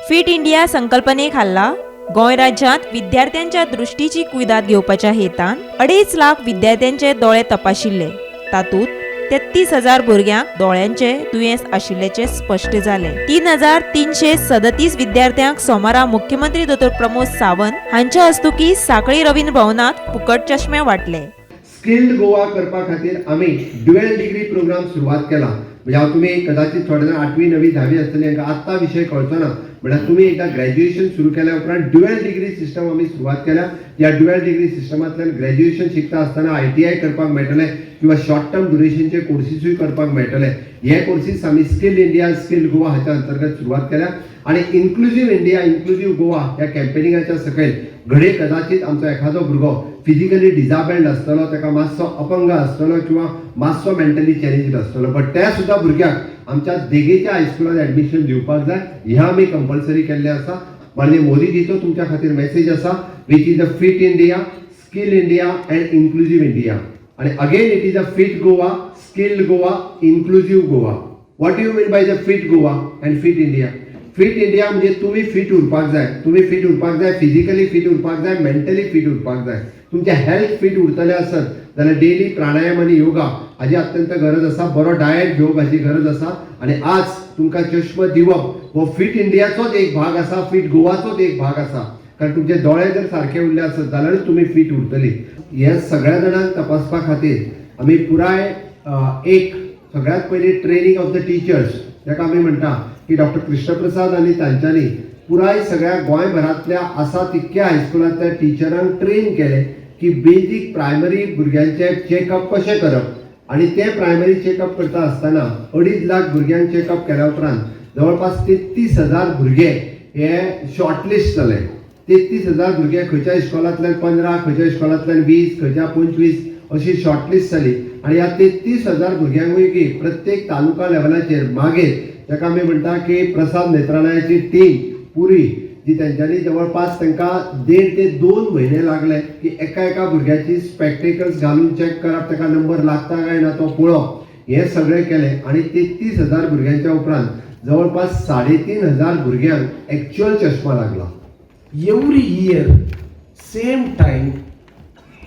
Fit India संकल्पने खाला गोंय राज्यांत विद्यार्थ्यांच्या दृष्टीची कुयदाद घेवपाच्या हेतान 2.5 लाख विद्यार्थ्यांचे दोळे तपाशिल्ले. तातूंत 33,000 भुरग्यांक दोळ्यांचे दुयेंस आशिल्ल्याचे स्पश्ट जाले. 3,337 विद्यार्थ्यांक सोमारा मुख्यमंत्री दोतोर प्रमोद सावंत हांच्या हस्तुकी सांखळी रवींद्र भवनात फुकट चश्मे वाटले. स्किल्ड गोवा करपा खातीर आमी ड्युएल डिग्री प्रोग्राम सुरवात केला. म्हणजे हांव तुमी कदाचित थोडे जाण 8वी 9वी 10वी आसतली हांकां आत्ता विशय कळचो ना, म्हळ्यार तुमी एकदा ग्रॅज्युएशन सुरू केल्या उपरांत ड्युएल डिग्री सिस्टम आमी सुरवात केल्या. ह्या ड्युएल डिग्री सिस्टमांतल्यान ग्रॅज्युएशन शिकता आसतना ITI करपाक मेळटलें किंवा शॉर्ट टर्म ड्युरेशनचे कोर्सीसूय करपाक मेळटले. हे कोर्सीस आमी स्किल्ड इंडिया स्किल्ड गोवा हाच्या अंतर्गत सुरवात केल्या आणि इन्क्लुझिव्ह इंडिया इन्क्लुझिव्ह गोवा ह्या कॅम्पेनिंगाच्या सकयल घडये कदाचित आमचो एखादो भुरगो फिजिकली डिजाबल्ड आसतलो, ताका मातसो अपंग आसतलो किंवा मातसो मेंटली चॅलेंजीड आसतलो, बट त्या सुद्धा भुरग्याक आमच्या देगेच्या हायस्कुलांत ऍडमिशन दिवपाक जाय. ह्या आमी कंपल्सरी केल्लें आसा. म्हणजे मोदीजीचो तुमच्या खातीर मेसेज आसा, which is the Fit India, Skill India and inclusive India. आणि again it is a fit Goa, skilled Goa, inclusive Goa. What you mean by the fit Goa and Fit India? Fit India म्हणजे तुम्ही फिट उरपाक जाय. तुम्ही फिट उरपाक जाय, physically fit उरपाक जाय, मेंटली फिट उरपाक जाय. तुमचे हेल्थ फिट उरतले आसत जाल्यार डेली प्राणायाम आनी योगा हाची अत्यंत गरज आसा. बरो डायट घेवप हाची गरज आसा. आणि आज तुमकां चश्मो दिवप हो फिट इंडियाचोच एक भाग आसा, फिट गोवाचोच एक भाग आसा. कारण तुमचे दोळे जर सारखे उरले आसत जाल्यारच तुमी फिट उरतली. हे सगळ्या जाणांक तपासपा खातीर आमी पुराय एक सगळ्यात पयलीं ट्रेनिंग ऑफ द टिचर्स, जाका आमी म्हणटा की डॉक्टर कृष्णप्रसाद आनी तांच्यांनी पुराय सगळ्या गोंयभरांतल्या आसा तितक्या हायस्कुलांतल्या टिचरांक ट्रेन केले की बेजीक प्रायमरी भुरग्यांचे चेकअप कशें करप. आणि ते प्रायमरी चेकअप करता आसतना 2.5 लाख भुरग्यांक चेकअप केल्या उपरांत जवळपास 33,000 भुरगे हे शॉर्टलिस्ट जाले. 33,000 भुरगे खंयच्या इस्कॉलांतल्यान 15, खंयच्या इस्कॉलांतल्यान 20, खंयच्या 25 अशी शॉर्टलिस्ट जाली. आणि ह्या 33,000 भुरग्यांक पैकी प्रत्येक तालुका लेवलाचेर मागीर जाका आमी म्हणटा की प्रसाद नेत्रालयाची टीम पुरी जी त्यांच्यानी जवळपास तांकां 1.5 ते 2 महिने लागले की एका भुरग्याची स्पेक्टेकल्स घालून चेक करप, ताका नंबर लागता काय ना तो पळोवप, हे सगळे केले. आणि 33,000 भुरग्यांच्या उपरांत जवळपास 3,500 भुरग्यांक एक्च्युअल चष्मा लागला. Every year, same time,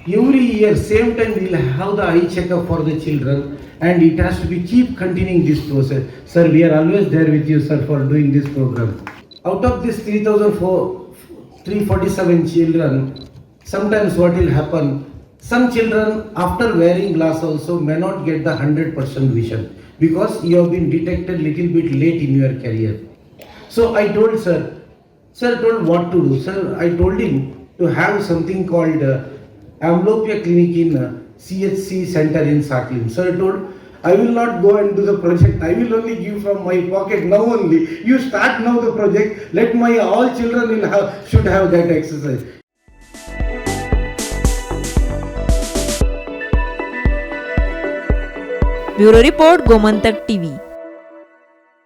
we'll have the eye checkup for the children, and it has to be keep continuing this process. Sir, we are always there with you, sir, for doing this program. Out of this 3,347 children, sometimes what will happen, some children after wearing glass also may not get the 100% vision because you have been detected little bit late in your career. So I told Sir told what to do. Sir, I told him to have something called amblyopia clinic in CHC center in Saklim. Sir told, I will not go and do the project. I will only give from my pocket now only. You start now the project. Let my all children should have that exercise. Bureau report Gomantak TV.